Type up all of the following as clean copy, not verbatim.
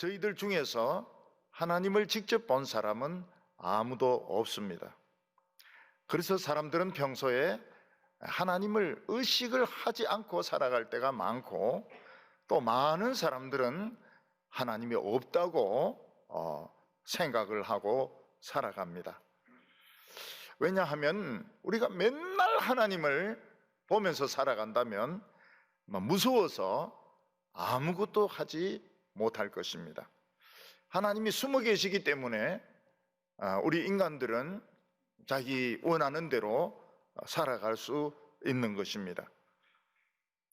저희들 중에서 하나님을 직접 본 사람은 아무도 없습니다. 그래서 사람들은 평소에 하나님을 의식을 하지 않고 살아갈 때가 많고, 또 많은 사람들은 하나님이 없다고 생각을 하고 살아갑니다. 왜냐하면 우리가 맨날 하나님을 보면서 살아간다면 무서워서 아무것도 하지 못할 것입니다. 하나님이 숨어 계시기 때문에 우리 인간들은 자기 원하는 대로 살아갈 수 있는 것입니다.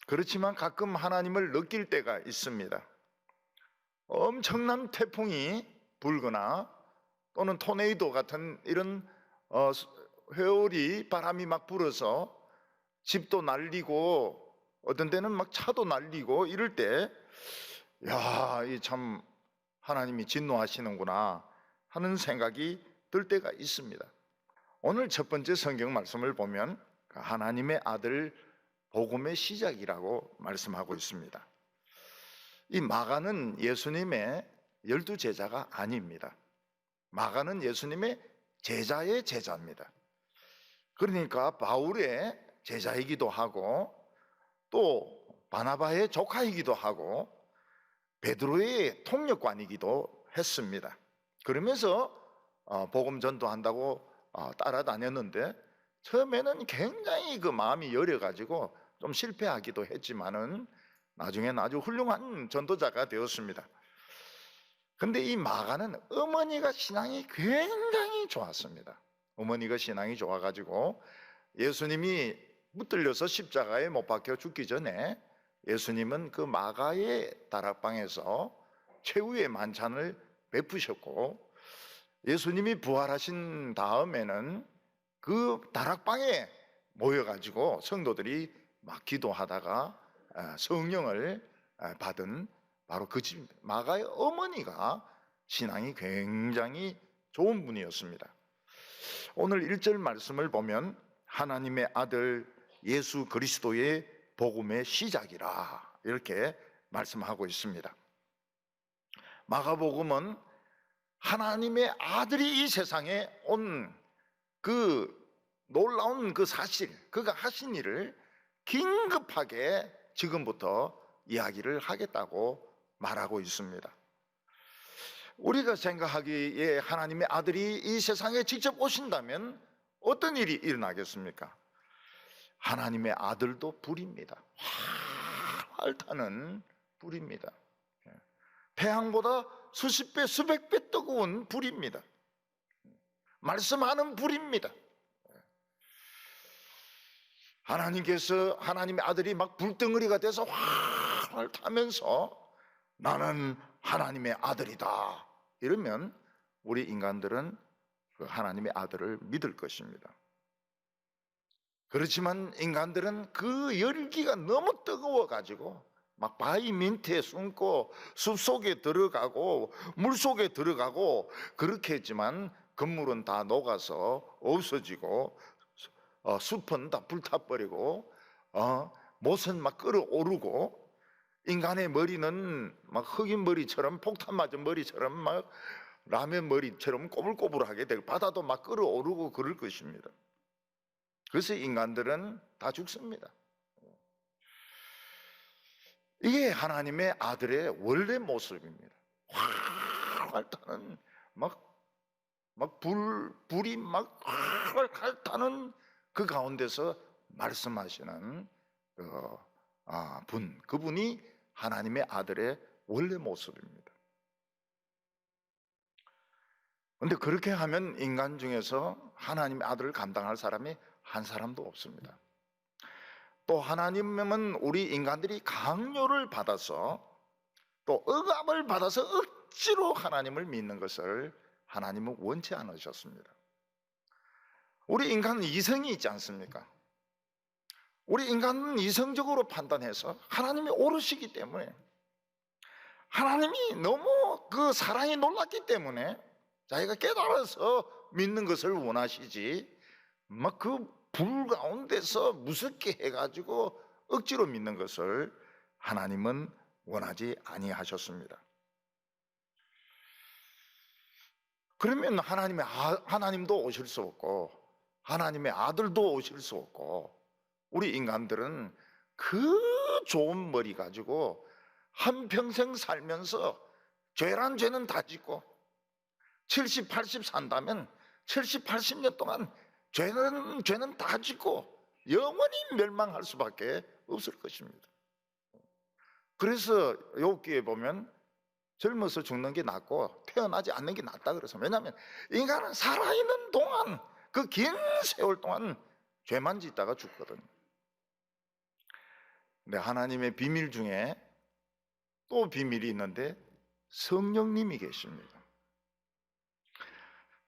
그렇지만 가끔 하나님을 느낄 때가 있습니다. 엄청난 태풍이 불거나 또는 토네이도 같은 이런 회오리 바람이 막 불어서 집도 날리고 어떤 때는 막 차도 날리고 이럴 때, 야, 이 참 하나님이 진노하시는구나 하는 생각이 들 때가 있습니다. 오늘 첫 번째 성경 말씀을 보면 하나님의 아들 복음의 시작이라고 말씀하고 있습니다. 이 마가는 예수님의 12제자가 아닙니다. 마가는 예수님의 제자의 제자입니다. 그러니까 바울의 제자이기도 하고, 또 바나바의 조카이기도 하고, 베드로의 통역관이기도 했습니다. 그러면서 복음 전도한다고 따라다녔는데, 처음에는 굉장히 그 마음이 여려가지고 좀 실패하기도 했지만은 나중에는 아주 훌륭한 전도자가 되었습니다. 근데 이 마가는 어머니가 신앙이 굉장히 좋았습니다. 어머니가 신앙이 좋아가지고 예수님이 붙들려서 십자가에 못 박혀 죽기 전에 예수님은 그 마가의 다락방에서 최후의 만찬을 베푸셨고, 예수님이 부활하신 다음에는 그 다락방에 모여가지고 성도들이 막 기도하다가 성령을 받은 바로 그 집 마가의 어머니가 신앙이 굉장히 좋은 분이었습니다. 오늘 1절 말씀을 보면 하나님의 아들 예수 그리스도의 복음의 시작이라 이렇게 말씀하고 있습니다. 마가복음은 하나님의 아들이 이 세상에 온 그 놀라운 그 사실, 그가 하신 일을 긴급하게 지금부터 이야기를 하겠다고 말하고 있습니다. 우리가 생각하기에 하나님의 아들이 이 세상에 직접 오신다면 어떤 일이 일어나겠습니까? 하나님의 아들도 불입니다. 활활 타는 불입니다. 태양보다 수십 배, 수백 배 뜨거운 불입니다. 말씀하는 불입니다. 하나님께서 하나님의 아들이 막 불덩어리가 돼서 활활 타면서 나는 하나님의 아들이다 이러면 우리 인간들은 그 하나님의 아들을 믿을 것입니다. 그렇지만 인간들은 그 열기가 너무 뜨거워가지고 막 바위 밑에 숨고 숲속에 들어가고 물속에 들어가고 그렇게 했지만 건물은 다 녹아서 없어지고 숲은 다 불타버리고 못은 막 끓어오르고 인간의 머리는 막 흑인 머리처럼 폭탄 맞은 머리처럼 막 라면 머리처럼 꼬불꼬불하게 되고 바다도 막 끓어오르고 그럴 것입니다. 그래서 인간들은 다 죽습니다. 이게 하나님의 아들의 원래 모습입니다. 활활 타는 불이 막 활활 타는 그 가운데서 말씀하시는 그분이 하나님의 아들의 원래 모습입니다. 그런데 그렇게 하면 인간 중에서 하나님의 아들을 감당할 사람이 한 사람도 없습니다. 또 하나님은 우리 인간들이 강요를 받아서 또 억압을 받아서 억지로 하나님을 믿는 것을 하나님은 원치 않으셨습니다. 우리 인간은 이성이 있지 않습니까? 우리 인간은 이성적으로 판단해서 하나님이 옳으시기 때문에, 하나님이 너무 그 사랑이 놀랍기 때문에 자기가 깨달아서 믿는 것을 원하시지 막 그 불 가운데서 무섭게 해가지고 억지로 믿는 것을 하나님은 원하지 아니하셨습니다. 그러면 하나님도 오실 수 없고 하나님의 아들도 오실 수 없고, 우리 인간들은 그 좋은 머리 가지고 한평생 살면서 죄란 죄는 다 짓고 70, 80 산다면 70, 80년 동안 죄는 다 짓고 영원히 멸망할 수밖에 없을 것입니다. 그래서 욥기에 보면 젊어서 죽는 게 낫고 태어나지 않는 게 낫다 그래서, 왜냐하면 인간은 살아있는 동안, 그 긴 세월 동안 죄만 짓다가 죽거든. 근데 하나님의 비밀 중에 또 비밀이 있는데 성령님이 계십니다.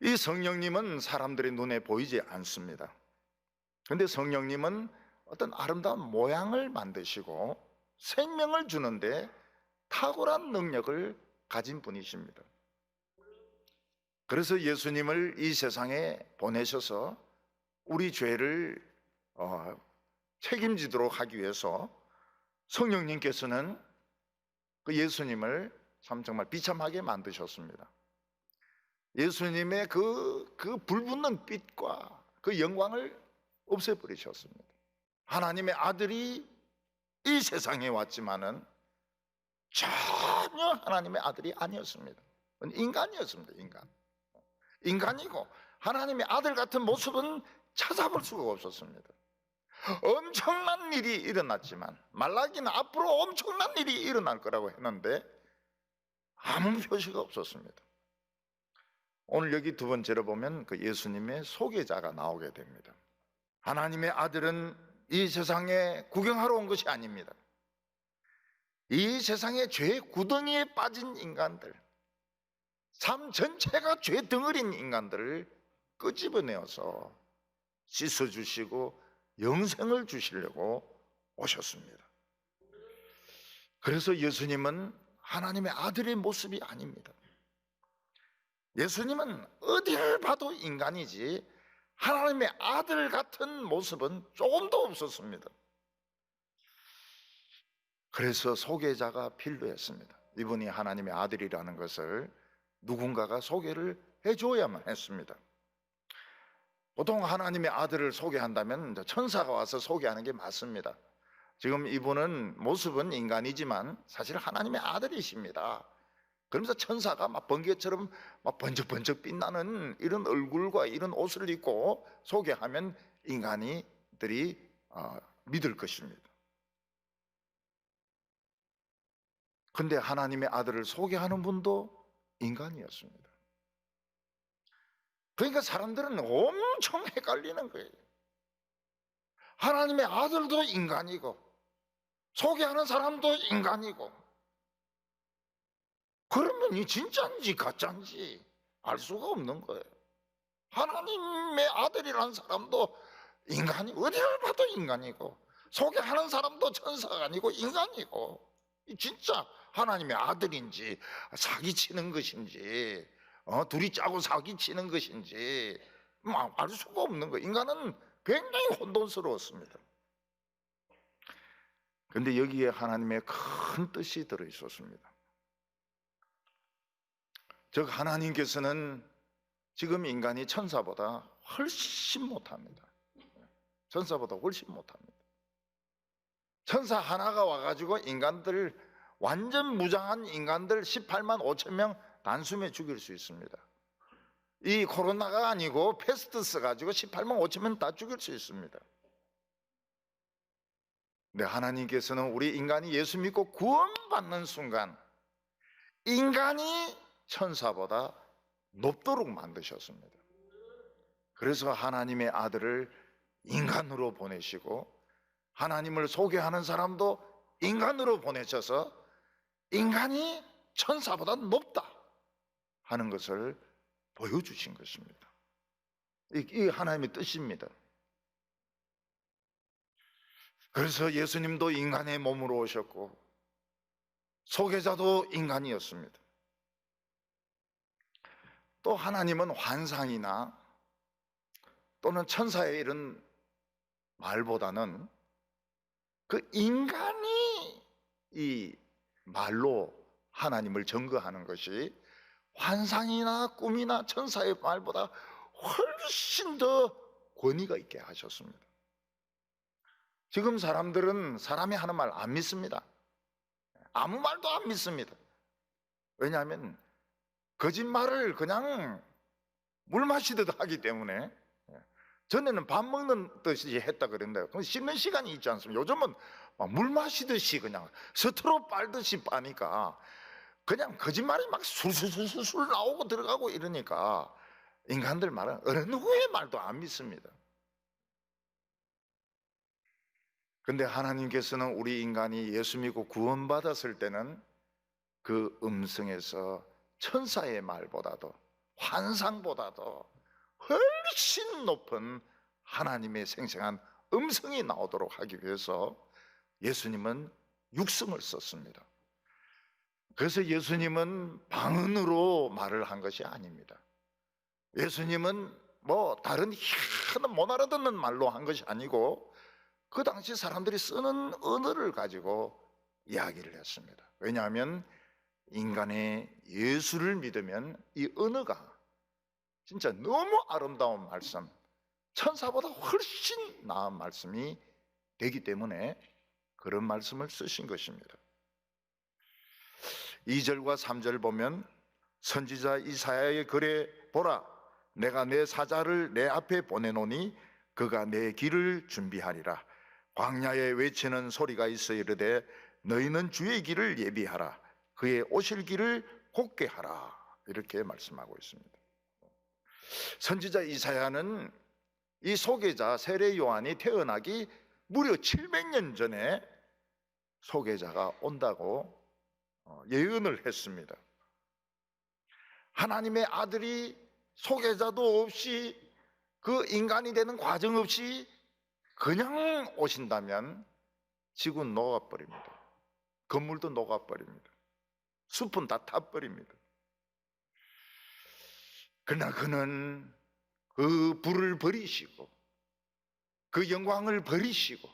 이 성령님은 사람들의 눈에 보이지 않습니다. 그런데 성령님은 어떤 아름다운 모양을 만드시고 생명을 주는데 탁월한 능력을 가진 분이십니다. 그래서 예수님을 이 세상에 보내셔서 우리 죄를 책임지도록 하기 위해서 성령님께서는 그 예수님을 참 정말 비참하게 만드셨습니다. 예수님의 그 불붙는 빛과 그 영광을 없애버리셨습니다. 하나님의 아들이 이 세상에 왔지만은 전혀 하나님의 아들이 아니었습니다. 인간이었습니다. 인간이고 하나님의 아들 같은 모습은 찾아볼 수가 없었습니다. 엄청난 일이 일어났지만, 말라기는 앞으로 엄청난 일이 일어날 거라고 했는데 아무 표시가 없었습니다. 오늘 여기 두 번째로 보면 그 예수님의 소개자가 나오게 됩니다. 하나님의 아들은 이 세상에 구경하러 온 것이 아닙니다. 이 세상의 죄의 구덩이에 빠진 인간들, 삶 전체가 죄 덩어리인 인간들을 끄집어내어서 씻어주시고 영생을 주시려고 오셨습니다. 그래서 예수님은 하나님의 아들의 모습이 아닙니다. 예수님은 어디를 봐도 인간이지 하나님의 아들 같은 모습은 조금도 없었습니다. 그래서 소개자가 필요했습니다. 이분이 하나님의 아들이라는 것을 누군가가 소개를 해줘야만 했습니다. 보통 하나님의 아들을 소개한다면 천사가 와서 소개하는 게 맞습니다. 지금 이분은 모습은 인간이지만 사실 하나님의 아들이십니다. 그러면서 천사가 막 번개처럼 막 번쩍번쩍 빛나는 이런 얼굴과 이런 옷을 입고 소개하면 인간이들이 믿을 것입니다. 근데 하나님의 아들을 소개하는 분도 인간이었습니다. 그러니까 사람들은 엄청 헷갈리는 거예요. 하나님의 아들도 인간이고 소개하는 사람도 인간이고, 그러면 이 진짜인지 가짜인지 알 수가 없는 거예요. 하나님의 아들이라는 사람도 인간이, 어디를 봐도 인간이고, 소개하는 사람도 천사가 아니고 인간이고, 진짜 하나님의 아들인지 사기치는 것인지 둘이 짜고 사기치는 것인지 알 수가 없는 거예요. 인간은 굉장히 혼돈스러웠습니다. 그런데 여기에 하나님의 큰 뜻이 들어있었습니다. 즉 하나님께서는 지금 인간이 천사보다 훨씬 못합니다. 천사보다 훨씬 못합니다. 천사 하나가 와가지고 인간들, 완전 무장한 인간들 18만 5천 명 단숨에 죽일 수 있습니다. 이 코로나가 아니고 패스트 써가지고 18만 5천 명 다 죽일 수 있습니다. 근데 하나님께서는 우리 인간이 예수 믿고 구원받는 순간 인간이 천사보다 높도록 만드셨습니다. 그래서 하나님의 아들을 인간으로 보내시고 하나님을 소개하는 사람도 인간으로 보내셔서 인간이 천사보다 높다 하는 것을 보여주신 것입니다. 이 하나님의 뜻입니다. 그래서 예수님도 인간의 몸으로 오셨고 소개자도 인간이었습니다. 또 하나님은 환상이나 또는 천사의 이런 말보다는 그 인간이 이 말로 하나님을 증거하는 것이 환상이나 꿈이나 천사의 말보다 훨씬 더 권위가 있게 하셨습니다. 지금 사람들은 사람이 하는 말 안 믿습니다. 아무 말도 안 믿습니다. 왜냐하면 거짓말을 그냥 물 마시듯 하기 때문에. 전에는 밥 먹는 듯이 했다 그랬는데 그럼 씹는 시간이 있지 않습니까? 요즘은 물 마시듯이 그냥 스트로 빨듯이 빠니까 그냥 거짓말이 막 술술술술 나오고 들어가고 이러니까 인간들 말은 어느 누구의 말도 안 믿습니다. 근데 하나님께서는 우리 인간이 예수 믿고 구원받았을 때는 그 음성에서 천사의 말보다도 환상보다도 훨씬 높은 하나님의 생생한 음성이 나오도록 하기 위해서 예수님은 육성을 썼습니다. 그래서 예수님은 방언으로 말을 한 것이 아닙니다. 예수님은 뭐 다른 희한한 못 알아듣는 말로 한 것이 아니고 그 당시 사람들이 쓰는 언어를 가지고 이야기를 했습니다. 왜냐하면 인간의 예수를 믿으면 이 언어가 진짜 너무 아름다운 말씀, 천사보다 훨씬 나은 말씀이 되기 때문에 그런 말씀을 쓰신 것입니다. 2절과 3절 보면 선지자 이사야의 글에 보라, 내가 내 사자를 내 앞에 보내노니 그가 내 길을 준비하리라. 광야에 외치는 소리가 있어 이르되 너희는 주의 길을 예비하라. 그의 오실 길을 곧게 하라. 이렇게 말씀하고 있습니다. 선지자 이사야는 이 소개자 세례 요한이 태어나기 무려 700년 전에 소개자가 온다고 예언을 했습니다. 하나님의 아들이 소개자도 없이 그 인간이 되는 과정 없이 그냥 오신다면 지구는 녹아버립니다. 건물도 녹아버립니다. 숲은 다 타버립니다. 그러나 그는 그 불을 버리시고 그 영광을 버리시고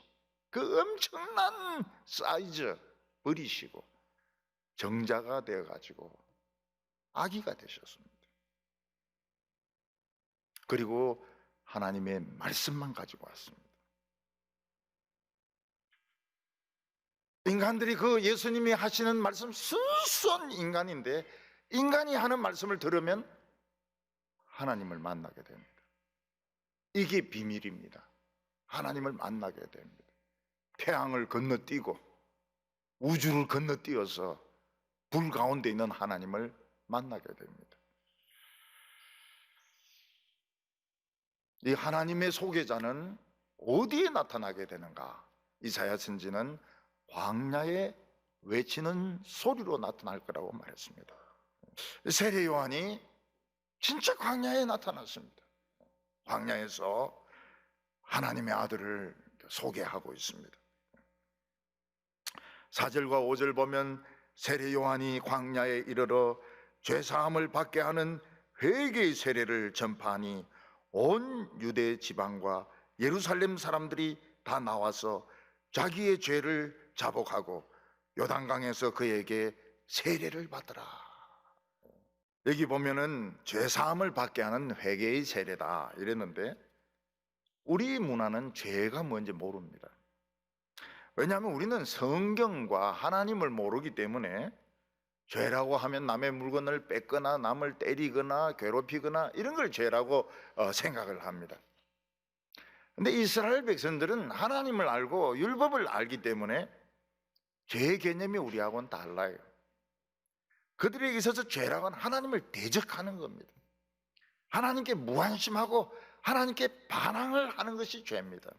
그 엄청난 사이즈 버리시고 정자가 되어가지고 아기가 되셨습니다. 그리고 하나님의 말씀만 가지고 왔습니다. 인간들이 그 예수님이 하시는 말씀, 순수한 인간인데 인간이 하는 말씀을 들으면 하나님을 만나게 됩니다. 이게 비밀입니다. 하나님을 만나게 됩니다. 태양을 건너뛰고 우주를 건너뛰어서 불 가운데 있는 하나님을 만나게 됩니다. 이 하나님의 소개자는 어디에 나타나게 되는가? 이사야 선지는 광야에 외치는 소리로 나타날 거라고 말했습니다. 세례 요한이 진짜 광야에 나타났습니다. 광야에서 하나님의 아들을 소개하고 있습니다. 4절과 5절 보면 세례 요한이 광야에 이르러 죄사함을 받게 하는 회개의 세례를 전파하니 온 유대 지방과 예루살렘 사람들이 다 나와서 자기의 죄를 자복하고 요단강에서 그에게 세례를 받더라. 여기 보면은 죄사함을 받게 하는 회개의 세례다 이랬는데 우리 문화는 죄가 뭔지 모릅니다. 왜냐하면 우리는 성경과 하나님을 모르기 때문에 죄라고 하면 남의 물건을 뺏거나 남을 때리거나 괴롭히거나 이런 걸 죄라고 생각을 합니다. 근데 이스라엘 백성들은 하나님을 알고 율법을 알기 때문에 죄의 개념이 우리하고는 달라요. 그들에게 있어서 죄라고는 하나님을 대적하는 겁니다. 하나님께 무관심하고 하나님께 반항을 하는 것이 죄입니다.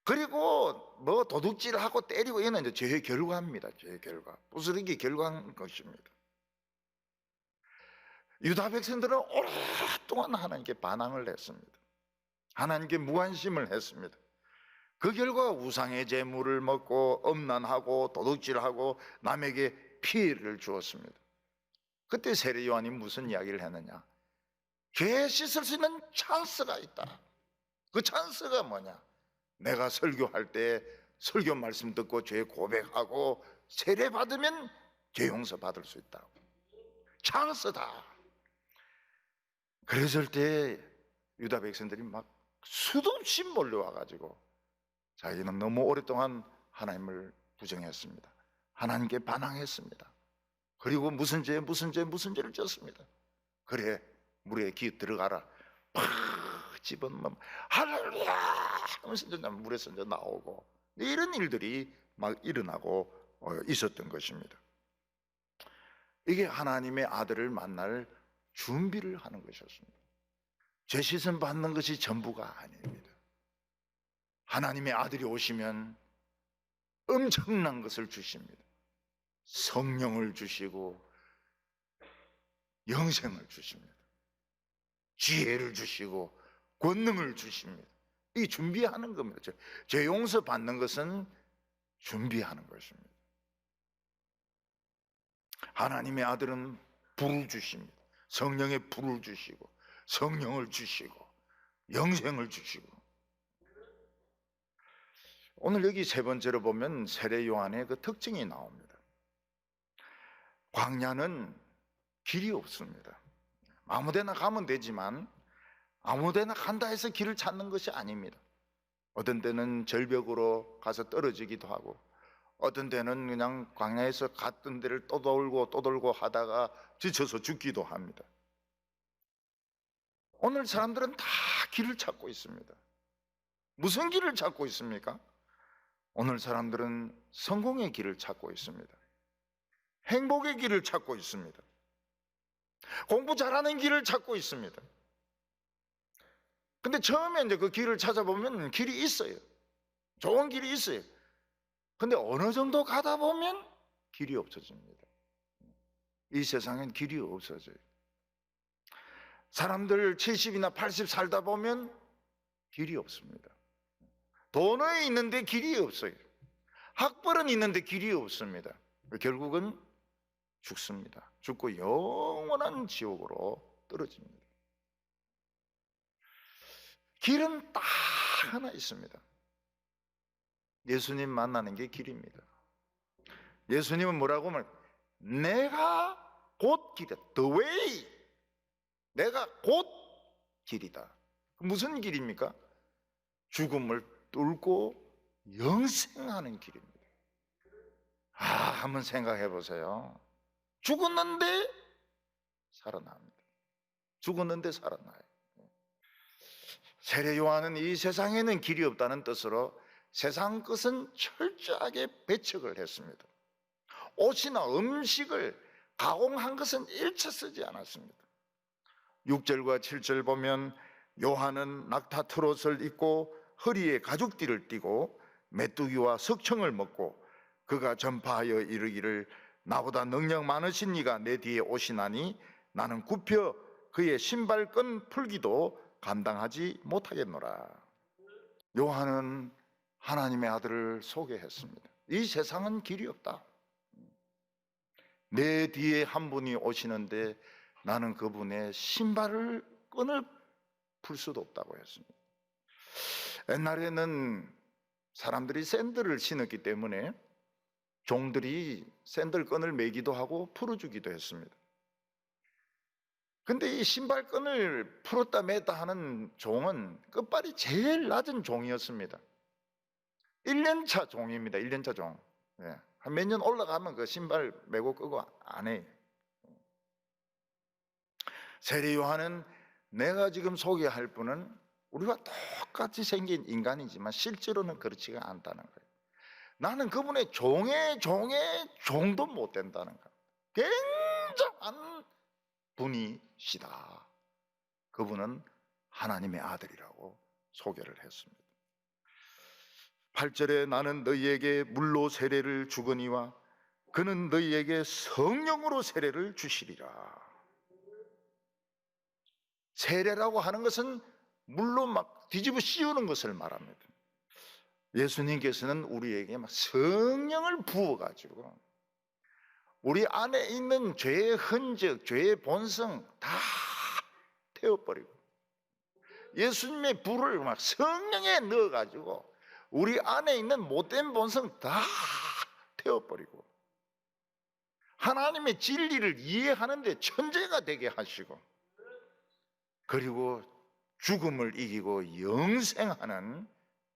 그리고 뭐 도둑질하고 때리고 이는 이제 죄의 결과입니다. 죄의 결과, 부스러기 결과인 것입니다. 유다 백성들은 오랫동안 하나님께 반항을 했습니다. 하나님께 무관심을 했습니다. 그 결과 우상의 제물을 먹고 음란하고 도둑질하고 남에게 피해를 주었습니다. 그때 세례 요한이 무슨 이야기를 했느냐? 죄 씻을 수 있는 찬스가 있다. 그 찬스가 뭐냐? 내가 설교할 때 설교 말씀 듣고 죄 고백하고 세례 받으면 죄 용서 받을 수 있다고. 찬스다. 그랬을 때 유다 백성들이 막 수도 없이 몰려와 가지고 자기는 너무 오랫동안 하나님을 부정했습니다. 하나님께 반항했습니다. 그리고 무슨 죄를 졌습니다. 그래, 물에 기 들어가라. 팍 집어넣으면 할렐루야 하면서 이제 물에서 이제 나오고, 이런 일들이 막 일어나고 있었던 것입니다. 이게 하나님의 아들을 만날 준비를 하는 것이었습니다. 죄 씻음 받는 것이 전부가 아닙니다. 하나님의 아들이 오시면 엄청난 것을 주십니다. 성령을 주시고 영생을 주십니다. 지혜를 주시고 권능을 주십니다. 이 준비하는 겁니다. 죄 용서 받는 것은 준비하는 것입니다. 하나님의 아들은 불을 주십니다. 성령의 불을 주시고 성령을 주시고 영생을 주시고. 오늘 여기 세 번째로 보면 세례 요한의 그 특징이 나옵니다. 광야는 길이 없습니다. 아무데나 가면 되지만 아무데나 간다 해서 길을 찾는 것이 아닙니다. 어떤 때는 절벽으로 가서 떨어지기도 하고, 어떤 때는 그냥 광야에서 갔던 데를 또 돌고 하다가 지쳐서 죽기도 합니다. 오늘 사람들은 다 길을 찾고 있습니다. 무슨 길을 찾고 있습니까? 오늘 사람들은 성공의 길을 찾고 있습니다. 행복의 길을 찾고 있습니다. 공부 잘하는 길을 찾고 있습니다. 근데 처음에 이제 그 길을 찾아보면 길이 있어요. 좋은 길이 있어요. 근데 어느 정도 가다 보면 길이 없어집니다. 이 세상엔 길이 없어져요. 사람들 70이나 80 살다 보면 길이 없습니다. 돈은 있는데 길이 없어요. 학벌은 있는데 길이 없습니다. 결국은 죽습니다. 죽고 영원한 지옥으로 떨어집니다. 길은 딱 하나 있습니다. 예수님 만나는 게 길입니다. 예수님은 뭐라고 하면 내가 곧 길이다. The way. 내가 곧 길이다. 무슨 길입니까? 죽음을 뚫고 영생하는 길입니다. 한번 생각해 보세요. 죽었는데 살아납니다. 죽었는데 살아나요. 세례 요한은 이 세상에는 길이 없다는 뜻으로 세상 것은 철저하게 배척을 했습니다. 옷이나 음식을 가공한 것은 일체 쓰지 않았습니다. 6절과 7절 보면 요한은 낙타 트롯을 입고 허리에 가죽띠를 띠고 메뚜기와 석청을 먹고 그가 전파하여 이르기를 나보다 능력 많으신 이가 내 뒤에 오시나니 나는 굽혀 그의 신발끈 풀기도 감당하지 못하겠노라. 요한은 하나님의 아들을 소개했습니다. 이 세상은 길이 없다. 내 뒤에 한 분이 오시는데 나는 그분의 신발을 끈을 풀 수도 없다고 했습니다. 옛날에는 사람들이 샌들을 신었기 때문에 종들이 샌들 끈을 매기도 하고 풀어주기도 했습니다. 근데 이 신발끈을 풀었다 맸다 하는 종은 끝발이 제일 낮은 종이었습니다. 1년차 종입니다. 1년차 종. 한 몇 년 올라가면 그 신발 매고 끄고 안 해요. 세례 요한은 내가 지금 소개할 분은 우리가 똑같이 생긴 인간이지만 실제로는 그렇지가 않다는 거예요. 나는 그분의 종의 종도 못 된다는 거예요. 굉장한 분이시다. 그분은 하나님의 아들이라고 소개를 했습니다. 8절에 나는 너희에게 물로 세례를 주거니와 그는 너희에게 성령으로 세례를 주시리라. 세례라고 하는 것은 물로 막 뒤집어 씌우는 것을 말합니다. 예수님께서는 우리에게 막 성령을 부어가지고 우리 안에 있는 죄의 흔적, 죄의 본성 다 태워버리고 예수님의 불을 막 성령에 넣어가지고 우리 안에 있는 못된 본성 다 태워버리고 하나님의 진리를 이해하는 데 천재가 되게 하시고, 그리고 죽음을 이기고 영생하는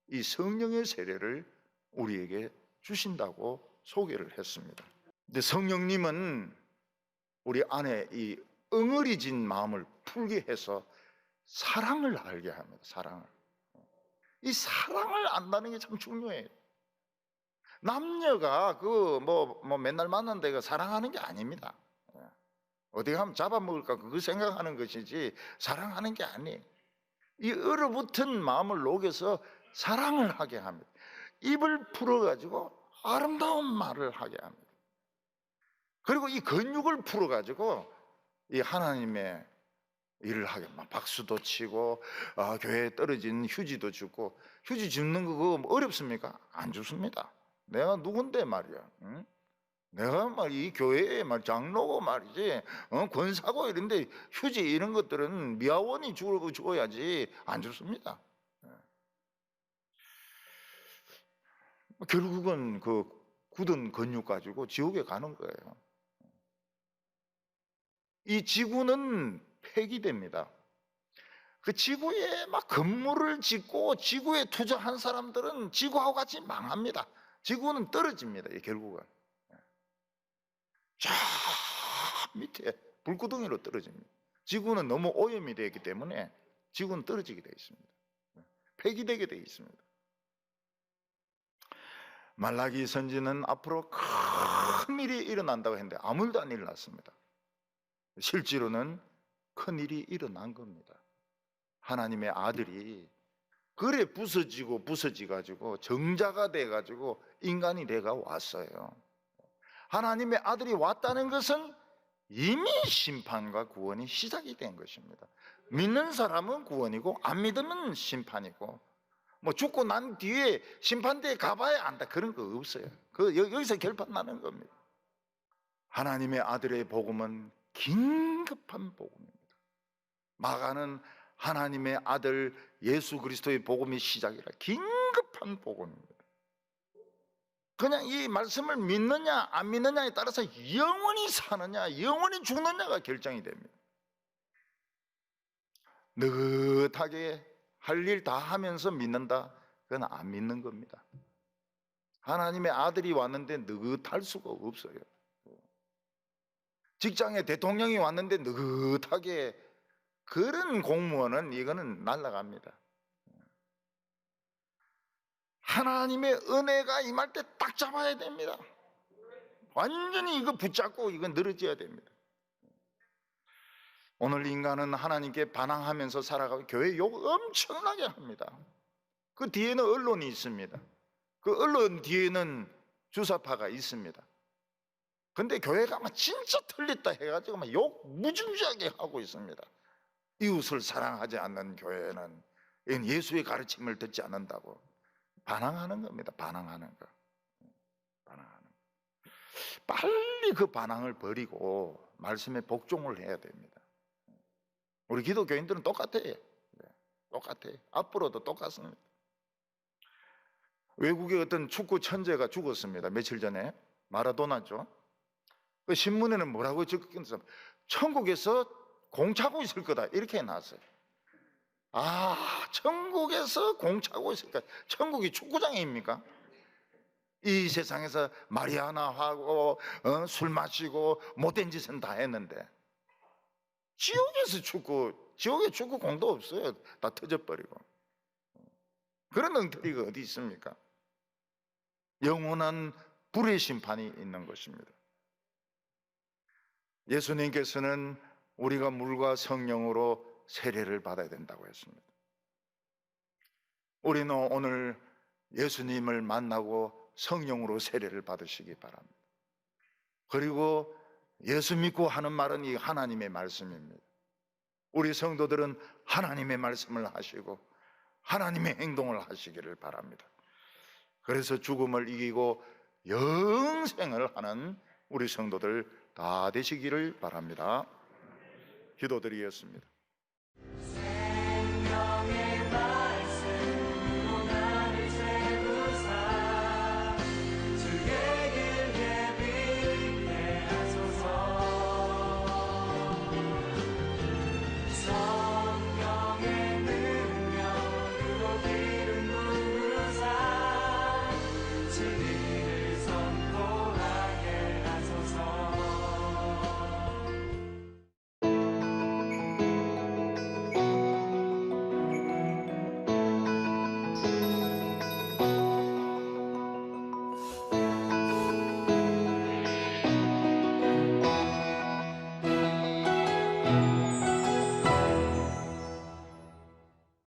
이 성령의 세례를 우리에게 주신다고 소개를 했습니다. 근데 성령님은 우리 안에 이 응어리진 마음을 풀게 해서 사랑을 알게 합니다. 사랑을. 이 사랑을 안다는 게 참 중요해요. 남녀가 맨날 만난다고 사랑하는 게 아닙니다. 어디 가면 잡아먹을까 그거 생각하는 것이지 사랑하는 게 아니에요. 이 얼어붙은 마음을 녹여서 사랑을 하게 합니다. 입을 풀어가지고 아름다운 말을 하게 합니다. 그리고 이 근육을 풀어가지고 이 하나님의 일을 하게 막 박수도 치고, 교회에 떨어진 휴지도 주고. 휴지 줍는 거 그거 어렵습니까? 안 줍습니다. 내가 누군데 말이야. 응? 내가 이 교회에 장로고 말이지, 권사고 이런데 휴지 이런 것들은 미아원이 주어야지 안 줍습니다. 결국은 그 굳은 근육 가지고 지옥에 가는 거예요. 이 지구는 폐기됩니다. 그 지구에 막 건물을 짓고 지구에 투자한 사람들은 지구하고 같이 망합니다. 지구는 떨어집니다. 결국은 저 밑에 불구덩이로 떨어집니다. 지구는 너무 오염이 되기 때문에 지구는 떨어지게 되어 있습니다. 폐기되게 되어 있습니다. 말라기 선지는 앞으로 큰 일이 일어난다고 했는데 아무 일도 안 일어났습니다. 실제로는 큰 일이 일어난 겁니다. 하나님의 아들이 그래 부서지가지고 정자가 돼가지고 인간이 돼가 왔어요. 하나님의 아들이 왔다는 것은 이미 심판과 구원이 시작이 된 것입니다. 믿는 사람은 구원이고 안 믿으면 심판이고, 죽고 난 뒤에 심판대에 가봐야 안다 그런 거 없어요. 여기서 결판 나는 겁니다. 하나님의 아들의 복음은 긴급한 복음입니다. 마가는 하나님의 아들 예수 그리스도의 복음이 시작이라 긴급한 복음입니다. 그냥 이 말씀을 믿느냐 안 믿느냐에 따라서 영원히 사느냐 영원히 죽느냐가 결정이 됩니다. 느긋하게 할 일 다 하면서 믿는다? 그건 안 믿는 겁니다. 하나님의 아들이 왔는데 느긋할 수가 없어요. 직장에 대통령이 왔는데 느긋하게, 그런 공무원은 이거는 날아갑니다. 하나님의 은혜가 임할 때 딱 잡아야 됩니다. 완전히 이거 붙잡고 이거 늘어져야 됩니다. 오늘 인간은 하나님께 반항하면서 살아가고 교회 욕 엄청나게 합니다. 그 뒤에는 언론이 있습니다. 그 언론 뒤에는 주사파가 있습니다. 근데 교회가 진짜 틀렸다 해가지고 욕 무지무지하게 하고 있습니다. 이웃을 사랑하지 않는 교회는 예수의 가르침을 듣지 않는다고 반항하는 겁니다. 반항하는 거. 반항하는 거. 빨리 그 반항을 버리고 말씀에 복종을 해야 됩니다. 우리 기독교인들은 똑같아요. 똑같아요. 앞으로도 똑같습니다. 외국의 어떤 축구 천재가 죽었습니다. 며칠 전에. 마라도나죠. 그 신문에는 뭐라고 적혔어요? 천국에서 공 차고 있을 거다 이렇게 해놨어요. 천국에서 공 차고 있을 거다. 천국이 축구장입니까? 이 세상에서 마리아나 하고 술 마시고 못된 짓은 다 했는데 지옥에 축구 공도 없어요. 다 터져버리고. 그런 엉터리가 어디 있습니까? 영원한 불의 심판이 있는 것입니다. 예수님께서는 우리가 물과 성령으로 세례를 받아야 된다고 했습니다. 우리는 오늘 예수님을 만나고 성령으로 세례를 받으시기 바랍니다. 그리고 예수 믿고 하는 말은 이 하나님의 말씀입니다. 우리 성도들은 하나님의 말씀을 하시고 하나님의 행동을 하시기를 바랍니다. 그래서 죽음을 이기고 영생을 하는 우리 성도들 다 되시기를 바랍니다. 기도드리겠습니다.